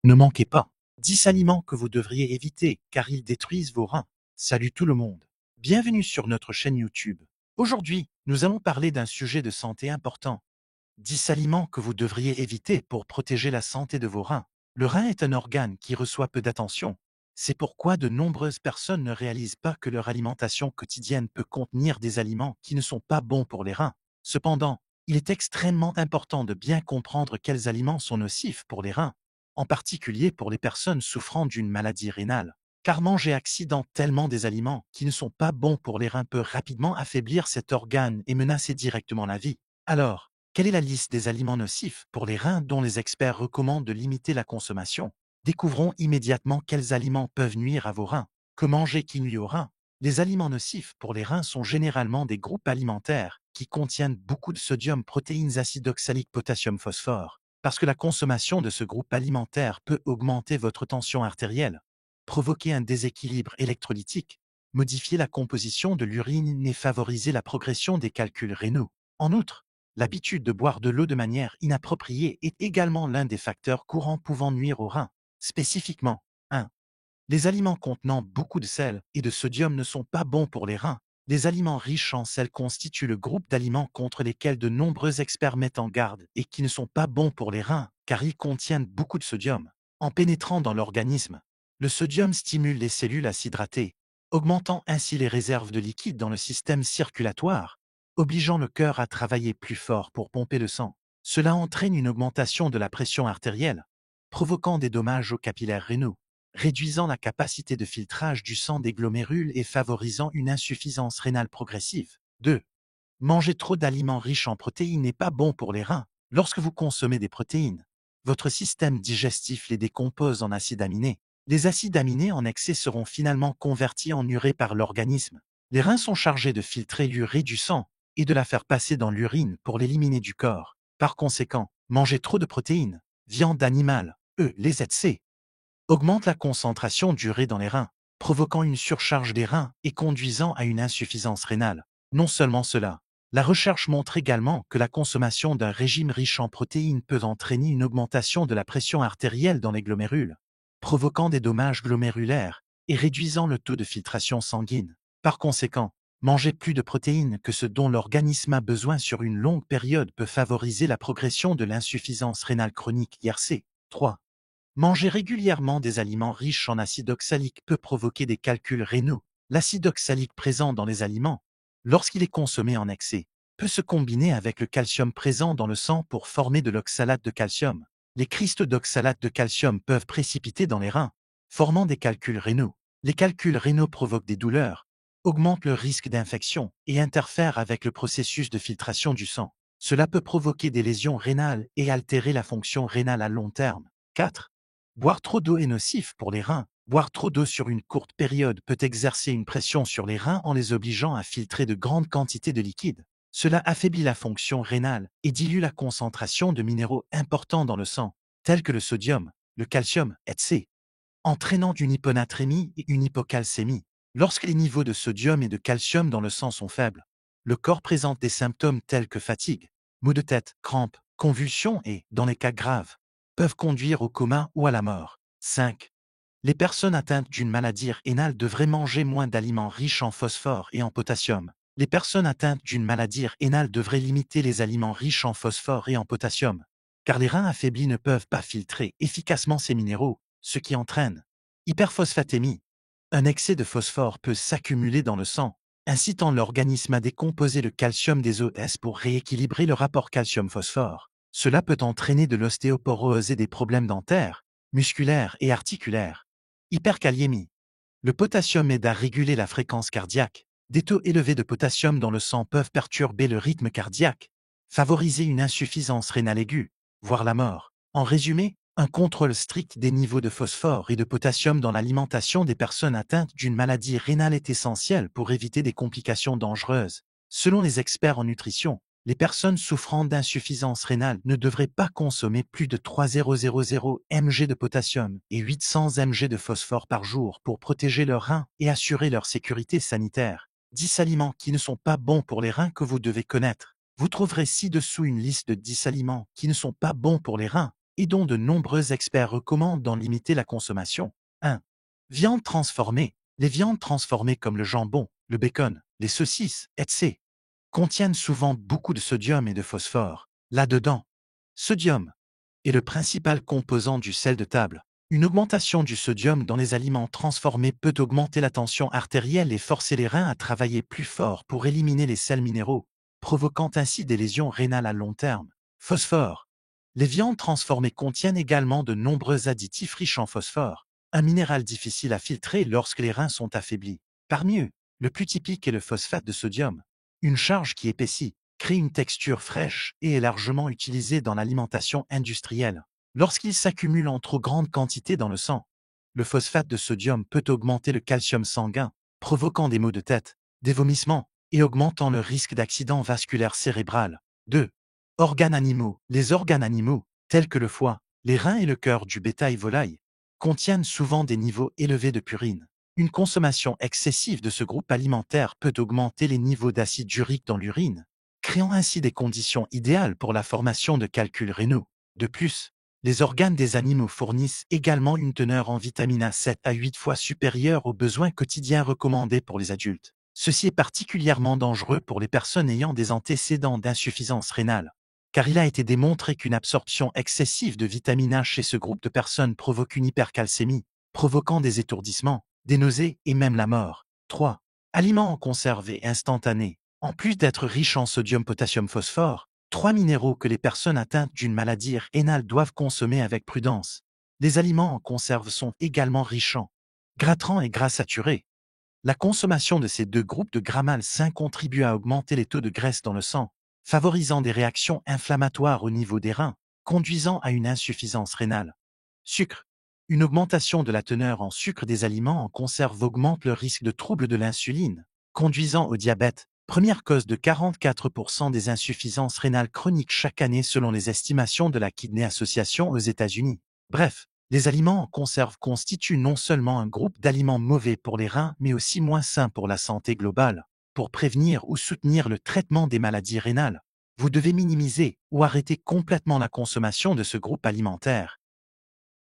Ne manquez pas 10 aliments que vous devriez éviter car ils détruisent vos reins. Salut tout le monde. Bienvenue sur notre chaîne YouTube. Aujourd'hui, nous allons parler d'un sujet de santé important. 10 aliments que vous devriez éviter pour protéger la santé de vos reins. Le rein est un organe qui reçoit peu d'attention. C'est pourquoi de nombreuses personnes ne réalisent pas que leur alimentation quotidienne peut contenir des aliments qui ne sont pas bons pour les reins. Cependant, il est extrêmement important de bien comprendre quels aliments sont nocifs pour les reins, en particulier pour les personnes souffrant d'une maladie rénale. Car manger accidentellement des aliments qui ne sont pas bons pour les reins peut rapidement affaiblir cet organe et menacer directement la vie. Alors, quelle est la liste des aliments nocifs pour les reins dont les experts recommandent de limiter la consommation? Découvrons immédiatement quels aliments peuvent nuire à vos reins. Que manger qui nuit aux reins? Les aliments nocifs pour les reins sont généralement des groupes alimentaires qui contiennent beaucoup de sodium, protéines, acide oxalique, potassium, phosphore, parce que la consommation de ce groupe alimentaire peut augmenter votre tension artérielle, provoquer un déséquilibre électrolytique, modifier la composition de l'urine et favoriser la progression des calculs rénaux. En outre, l'habitude de boire de l'eau de manière inappropriée est également l'un des facteurs courants pouvant nuire aux reins. Spécifiquement, 1. Les aliments contenant beaucoup de sel et de sodium ne sont pas bons pour les reins. Les aliments riches en sel constituent le groupe d'aliments contre lesquels de nombreux experts mettent en garde et qui ne sont pas bons pour les reins car ils contiennent beaucoup de sodium. En pénétrant dans l'organisme, le sodium stimule les cellules à s'hydrater, augmentant ainsi les réserves de liquide dans le système circulatoire, obligeant le cœur à travailler plus fort pour pomper le sang. Cela entraîne une augmentation de la pression artérielle, provoquant des dommages aux capillaires rénaux, réduisant la capacité de filtrage du sang des glomérules et favorisant une insuffisance rénale progressive. 2. Manger trop d'aliments riches en protéines n'est pas bon pour les reins. Lorsque vous consommez des protéines, votre système digestif les décompose en acides aminés. Les acides aminés en excès seront finalement convertis en urée par l'organisme. Les reins sont chargés de filtrer l'urée du sang et de la faire passer dans l'urine pour l'éliminer du corps. Par conséquent, manger trop de protéines, viande animale, les ZC, augmente la concentration d'urée dans les reins, provoquant une surcharge des reins et conduisant à une insuffisance rénale. Non seulement cela, la recherche montre également que la consommation d'un régime riche en protéines peut entraîner une augmentation de la pression artérielle dans les glomérules, provoquant des dommages glomérulaires et réduisant le taux de filtration sanguine. Par conséquent, manger plus de protéines que ce dont l'organisme a besoin sur une longue période peut favoriser la progression de l'insuffisance rénale chronique IRC. 3. Manger régulièrement des aliments riches en acide oxalique peut provoquer des calculs rénaux. L'acide oxalique présent dans les aliments, lorsqu'il est consommé en excès, peut se combiner avec le calcium présent dans le sang pour former de l'oxalate de calcium. Les cristaux d'oxalate de calcium peuvent précipiter dans les reins, formant des calculs rénaux. Les calculs rénaux provoquent des douleurs, augmentent le risque d'infection et interfèrent avec le processus de filtration du sang. Cela peut provoquer des lésions rénales et altérer la fonction rénale à long terme. 4. Boire trop d'eau est nocif pour les reins. Boire trop d'eau sur une courte période peut exercer une pression sur les reins en les obligeant à filtrer de grandes quantités de liquide. Cela affaiblit la fonction rénale et dilue la concentration de minéraux importants dans le sang, tels que le sodium, le calcium, etc., entraînant une hyponatrémie et une hypocalcémie. Lorsque les niveaux de sodium et de calcium dans le sang sont faibles, le corps présente des symptômes tels que fatigue, maux de tête, crampes, convulsions et, dans les cas graves, peuvent conduire au coma ou à la mort. 5. Les personnes atteintes d'une maladie rénale devraient manger moins d'aliments riches en phosphore et en potassium. Les personnes atteintes d'une maladie rénale devraient limiter les aliments riches en phosphore et en potassium, car les reins affaiblis ne peuvent pas filtrer efficacement ces minéraux, ce qui entraîne hyperphosphatémie. Un excès de phosphore peut s'accumuler dans le sang, incitant l'organisme à décomposer le calcium des OS pour rééquilibrer le rapport calcium-phosphore. Cela peut entraîner de l'ostéoporose et des problèmes dentaires, musculaires et articulaires. Hyperkaliémie. Le potassium aide à réguler la fréquence cardiaque. Des taux élevés de potassium dans le sang peuvent perturber le rythme cardiaque, favoriser une insuffisance rénale aiguë, voire la mort. En résumé, un contrôle strict des niveaux de phosphore et de potassium dans l'alimentation des personnes atteintes d'une maladie rénale est essentiel pour éviter des complications dangereuses. Selon les experts en nutrition, les personnes souffrant d'insuffisance rénale ne devraient pas consommer plus de 3,000 mg de potassium et 800 mg de phosphore par jour pour protéger leurs reins et assurer leur sécurité sanitaire. 10 aliments qui ne sont pas bons pour les reins que vous devez connaître. Vous trouverez ci-dessous une liste de 10 aliments qui ne sont pas bons pour les reins et dont de nombreux experts recommandent d'en limiter la consommation. 1. Viande transformée. Les viandes transformées comme le jambon, le bacon, les saucisses, etc. contiennent souvent beaucoup de sodium et de phosphore. Là-dedans, sodium est le principal composant du sel de table. Une augmentation du sodium dans les aliments transformés peut augmenter la tension artérielle et forcer les reins à travailler plus fort pour éliminer les sels minéraux, provoquant ainsi des lésions rénales à long terme. Phosphore. Les viandes transformées contiennent également de nombreux additifs riches en phosphore, un minéral difficile à filtrer lorsque les reins sont affaiblis. Parmi eux, le plus typique est le phosphate de sodium. Une charge qui épaissit, crée une texture fraîche et est largement utilisée dans l'alimentation industrielle. Lorsqu'il s'accumule en trop grande quantité dans le sang, le phosphate de sodium peut augmenter le calcium sanguin, provoquant des maux de tête, des vomissements et augmentant le risque d'accident vasculaire cérébral. 2. Organes animaux. Les organes animaux, tels que le foie, les reins et le cœur du bétail volaille, contiennent souvent des niveaux élevés de purine. Une consommation excessive de ce groupe alimentaire peut augmenter les niveaux d'acide urique dans l'urine, créant ainsi des conditions idéales pour la formation de calculs rénaux. De plus, les organes des animaux fournissent également une teneur en vitamine A 7 à 8 fois supérieure aux besoins quotidiens recommandés pour les adultes. Ceci est particulièrement dangereux pour les personnes ayant des antécédents d'insuffisance rénale, car il a été démontré qu'une absorption excessive de vitamine A chez ce groupe de personnes provoque une hypercalcémie, provoquant des étourdissements, des nausées et même la mort. 3. Aliments en conserve et instantanés. En plus d'être riches en sodium, potassium, phosphore, 3 minéraux que les personnes atteintes d'une maladie rénale doivent consommer avec prudence. Les aliments en conserve sont également riches en gras trans et gras saturés. La consommation de ces deux groupes de gras malsains contribue à augmenter les taux de graisse dans le sang, favorisant des réactions inflammatoires au niveau des reins, conduisant à une insuffisance rénale. Sucre. Une augmentation de la teneur en sucre des aliments en conserve augmente le risque de troubles de l'insuline, conduisant au diabète, première cause de 44% des insuffisances rénales chroniques chaque année selon les estimations de la Kidney Association aux États-Unis. Bref, les aliments en conserve constituent non seulement un groupe d'aliments mauvais pour les reins, mais aussi moins sains pour la santé globale. Pour prévenir ou soutenir le traitement des maladies rénales, vous devez minimiser ou arrêter complètement la consommation de ce groupe alimentaire.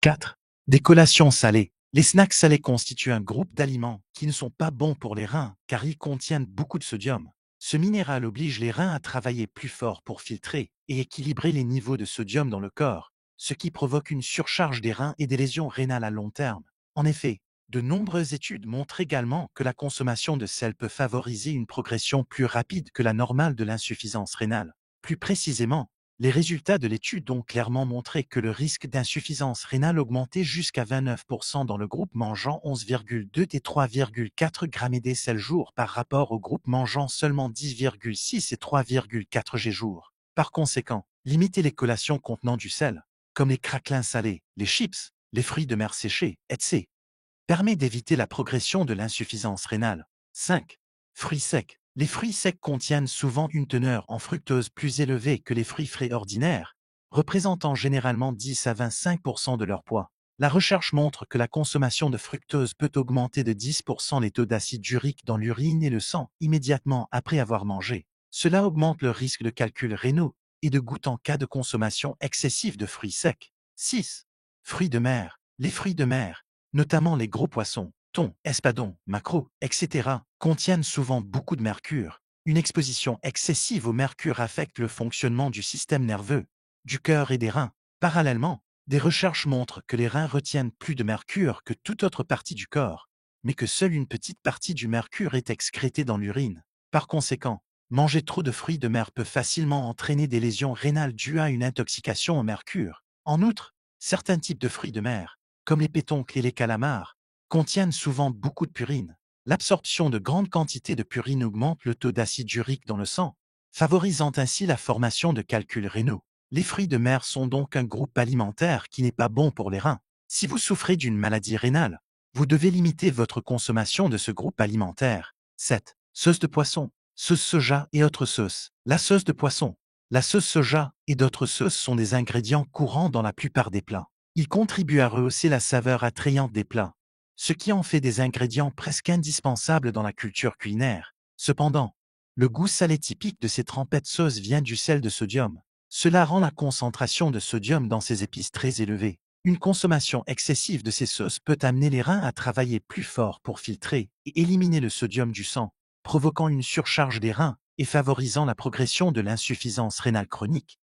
4. Des collations salées. Les snacks salés constituent un groupe d'aliments qui ne sont pas bons pour les reins car ils contiennent beaucoup de sodium. Ce minéral oblige les reins à travailler plus fort pour filtrer et équilibrer les niveaux de sodium dans le corps, ce qui provoque une surcharge des reins et des lésions rénales à long terme. En effet, de nombreuses études montrent également que la consommation de sel peut favoriser une progression plus rapide que la normale de l'insuffisance rénale. Plus précisément, les résultats de l'étude ont clairement montré que le risque d'insuffisance rénale augmentait jusqu'à 29% dans le groupe mangeant 11,2 et 3,4 grammes de sel jour par rapport au groupe mangeant seulement 10,6 et 3,4 g jour. Par conséquent, limiter les collations contenant du sel, comme les craquelins salés, les chips, les fruits de mer séchés, etc., permet d'éviter la progression de l'insuffisance rénale. 5. Fruits secs. Les fruits secs contiennent souvent une teneur en fructose plus élevée que les fruits frais ordinaires, représentant généralement 10 à 25% de leur poids. La recherche montre que la consommation de fructose peut augmenter de 10% les taux d'acide urique dans l'urine et le sang immédiatement après avoir mangé. Cela augmente le risque de calculs rénaux et de gouttes en cas de consommation excessive de fruits secs. 6. Fruits de mer. Les fruits de mer, notamment les gros poissons, thon, espadons, maquereaux, etc., contiennent souvent beaucoup de mercure. Une exposition excessive au mercure affecte le fonctionnement du système nerveux, du cœur et des reins. Parallèlement, des recherches montrent que les reins retiennent plus de mercure que toute autre partie du corps, mais que seule une petite partie du mercure est excrétée dans l'urine. Par conséquent, manger trop de fruits de mer peut facilement entraîner des lésions rénales dues à une intoxication au mercure. En outre, certains types de fruits de mer, comme les pétoncles et les calamars, contiennent souvent beaucoup de purine. L'absorption de grandes quantités de purine augmente le taux d'acide urique dans le sang, favorisant ainsi la formation de calculs rénaux. Les fruits de mer sont donc un groupe alimentaire qui n'est pas bon pour les reins. Si vous souffrez d'une maladie rénale, vous devez limiter votre consommation de ce groupe alimentaire. 7. Sauce de poisson, sauce soja et autres sauces. La sauce de poisson, la sauce soja et d'autres sauces sont des ingrédients courants dans la plupart des plats. Ils contribuent à rehausser la saveur attrayante des plats, ce qui en fait des ingrédients presque indispensables dans la culture culinaire. Cependant, le goût salé typique de ces trempettes sauces vient du sel de sodium. Cela rend la concentration de sodium dans ces épices très élevée. Une consommation excessive de ces sauces peut amener les reins à travailler plus fort pour filtrer et éliminer le sodium du sang, provoquant une surcharge des reins et favorisant la progression de l'insuffisance rénale chronique.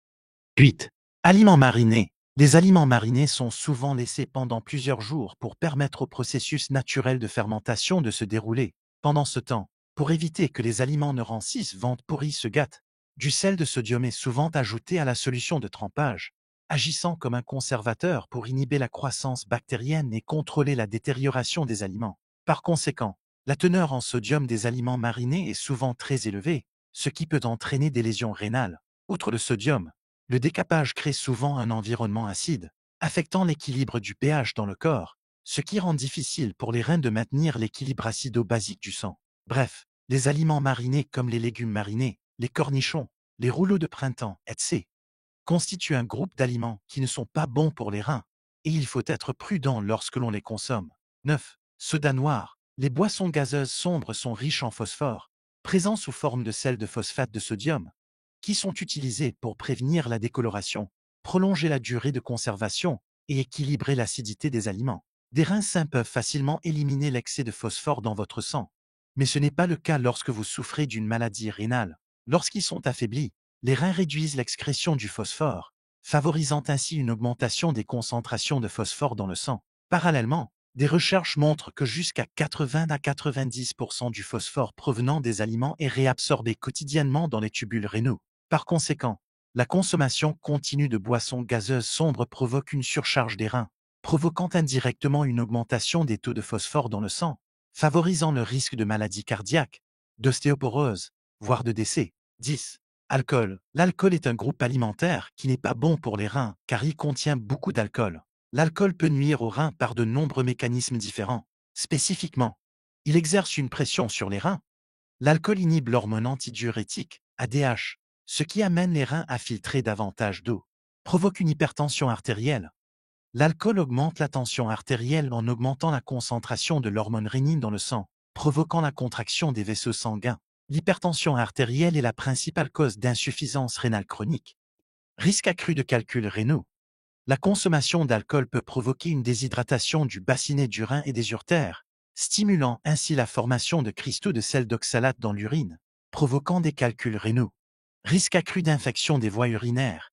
8. Aliments marinés. Les aliments marinés sont souvent laissés pendant plusieurs jours pour permettre au processus naturel de fermentation de se dérouler. Pendant ce temps, pour éviter que les aliments ne rancissent, vendent, pourrissent, se gâtent, du sel de sodium est souvent ajouté à la solution de trempage, agissant comme un conservateur pour inhiber la croissance bactérienne et contrôler la détérioration des aliments. Par conséquent, la teneur en sodium des aliments marinés est souvent très élevée, ce qui peut entraîner des lésions rénales. Outre le sodium, le décapage crée souvent un environnement acide, affectant l'équilibre du pH dans le corps, ce qui rend difficile pour les reins de maintenir l'équilibre acido-basique du sang. Bref, les aliments marinés comme les légumes marinés, les cornichons, les rouleaux de printemps, etc., constituent un groupe d'aliments qui ne sont pas bons pour les reins, et il faut être prudent lorsque l'on les consomme. 9. Soda noir. Les boissons gazeuses sombres sont riches en phosphore, présents sous forme de sel de phosphate de sodium, qui sont utilisés pour prévenir la décoloration, prolonger la durée de conservation et équilibrer l'acidité des aliments. Des reins sains peuvent facilement éliminer l'excès de phosphore dans votre sang, mais ce n'est pas le cas lorsque vous souffrez d'une maladie rénale. Lorsqu'ils sont affaiblis, les reins réduisent l'excrétion du phosphore, favorisant ainsi une augmentation des concentrations de phosphore dans le sang. Parallèlement, des recherches montrent que jusqu'à 80 à 90% du phosphore provenant des aliments est réabsorbé quotidiennement dans les tubules rénaux. Par conséquent, la consommation continue de boissons gazeuses sombres provoque une surcharge des reins, provoquant indirectement une augmentation des taux de phosphore dans le sang, favorisant le risque de maladies cardiaques, d'ostéoporose, voire de décès. 10. Alcool. L'alcool est un groupe alimentaire qui n'est pas bon pour les reins car il contient beaucoup d'alcool. L'alcool peut nuire aux reins par de nombreux mécanismes différents. Spécifiquement, il exerce une pression sur les reins. L'alcool inhibe l'hormone antidiurétique, ADH, ce qui amène les reins à filtrer davantage d'eau, provoque une hypertension artérielle. L'alcool augmente la tension artérielle en augmentant la concentration de l'hormone rénine dans le sang, provoquant la contraction des vaisseaux sanguins. L'hypertension artérielle est la principale cause d'insuffisance rénale chronique. Risque accru de calculs rénaux. La consommation d'alcool peut provoquer une déshydratation du bassinet du rein et des uretères, stimulant ainsi la formation de cristaux de sel d'oxalate dans l'urine, provoquant des calculs rénaux. Risque accru d'infection des voies urinaires.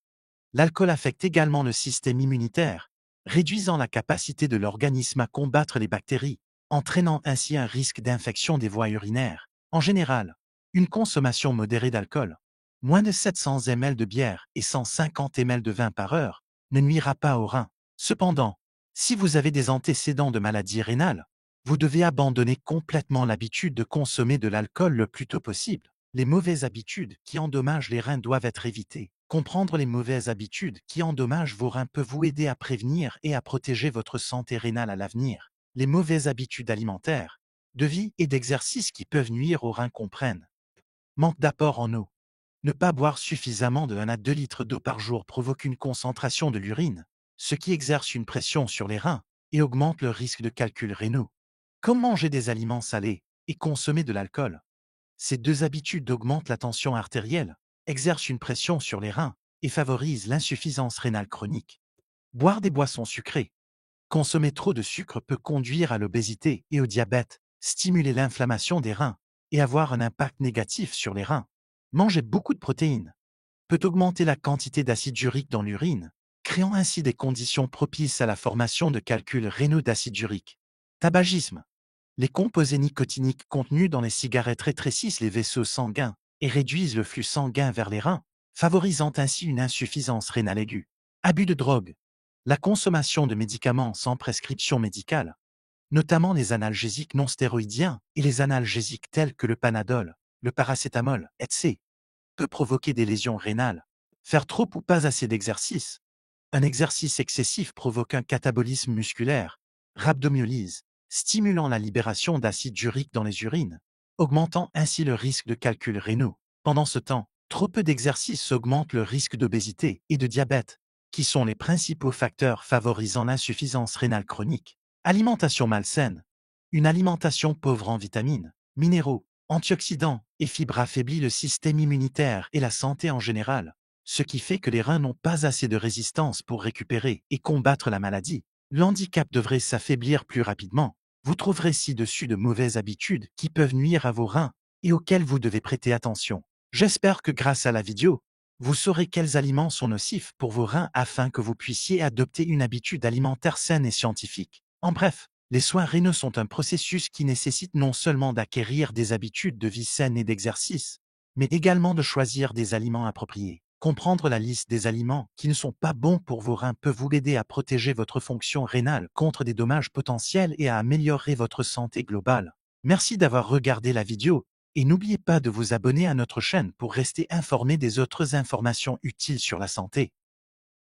L'alcool affecte également le système immunitaire, réduisant la capacité de l'organisme à combattre les bactéries, entraînant ainsi un risque d'infection des voies urinaires. En général, une consommation modérée d'alcool, moins de 700 ml de bière et 150 ml de vin par heure, ne nuira pas aux reins. Cependant, si vous avez des antécédents de maladies rénales, vous devez abandonner complètement l'habitude de consommer de l'alcool le plus tôt possible. Les mauvaises habitudes qui endommagent les reins doivent être évitées. Comprendre les mauvaises habitudes qui endommagent vos reins peut vous aider à prévenir et à protéger votre santé rénale à l'avenir. Les mauvaises habitudes alimentaires, de vie et d'exercice qui peuvent nuire aux reins comprennent: manque d'apport en eau. Ne pas boire suffisamment de 1 à 2 litres d'eau par jour provoque une concentration de l'urine, ce qui exerce une pression sur les reins et augmente le risque de calculs rénaux. Comme manger des aliments salés et consommer de l'alcool. Ces deux habitudes augmentent la tension artérielle, exercent une pression sur les reins et favorisent l'insuffisance rénale chronique. Boire des boissons sucrées. Consommer trop de sucre peut conduire à l'obésité et au diabète, stimuler l'inflammation des reins et avoir un impact négatif sur les reins. Manger beaucoup de protéines peut augmenter la quantité d'acide urique dans l'urine, créant ainsi des conditions propices à la formation de calculs rénaux d'acide urique. Tabagisme. Les composés nicotiniques contenus dans les cigarettes rétrécissent les vaisseaux sanguins et réduisent le flux sanguin vers les reins, favorisant ainsi une insuffisance rénale aiguë. Abus de drogue. La consommation de médicaments sans prescription médicale, notamment les analgésiques non stéroïdiens et les analgésiques tels que le Panadol, le paracétamol, etc., peut provoquer des lésions rénales. Faire trop ou pas assez d'exercice. Un exercice excessif provoque un catabolisme musculaire, rhabdomyolyse, stimulant la libération d'acide urique dans les urines, augmentant ainsi le risque de calculs rénaux. Pendant ce temps, trop peu d'exercice augmente le risque d'obésité et de diabète, qui sont les principaux facteurs favorisant l'insuffisance rénale chronique. Alimentation malsaine. Une alimentation pauvre en vitamines, minéraux, antioxydants et fibres affaiblit le système immunitaire et la santé en général. ce qui fait que les reins n'ont pas assez de résistance pour récupérer et combattre la maladie. Le handicap devrait s'affaiblir plus rapidement. Vous trouverez ci-dessus de mauvaises habitudes qui peuvent nuire à vos reins et auxquelles vous devez prêter attention. J'espère que grâce à la vidéo, vous saurez quels aliments sont nocifs pour vos reins afin que vous puissiez adopter une habitude alimentaire saine et scientifique. En bref, les soins rénaux sont un processus qui nécessite non seulement d'acquérir des habitudes de vie saines et d'exercice, mais également de choisir des aliments appropriés. Comprendre la liste des aliments qui ne sont pas bons pour vos reins peut vous aider à protéger votre fonction rénale contre des dommages potentiels et à améliorer votre santé globale. Merci d'avoir regardé la vidéo et n'oubliez pas de vous abonner à notre chaîne pour rester informé des autres informations utiles sur la santé.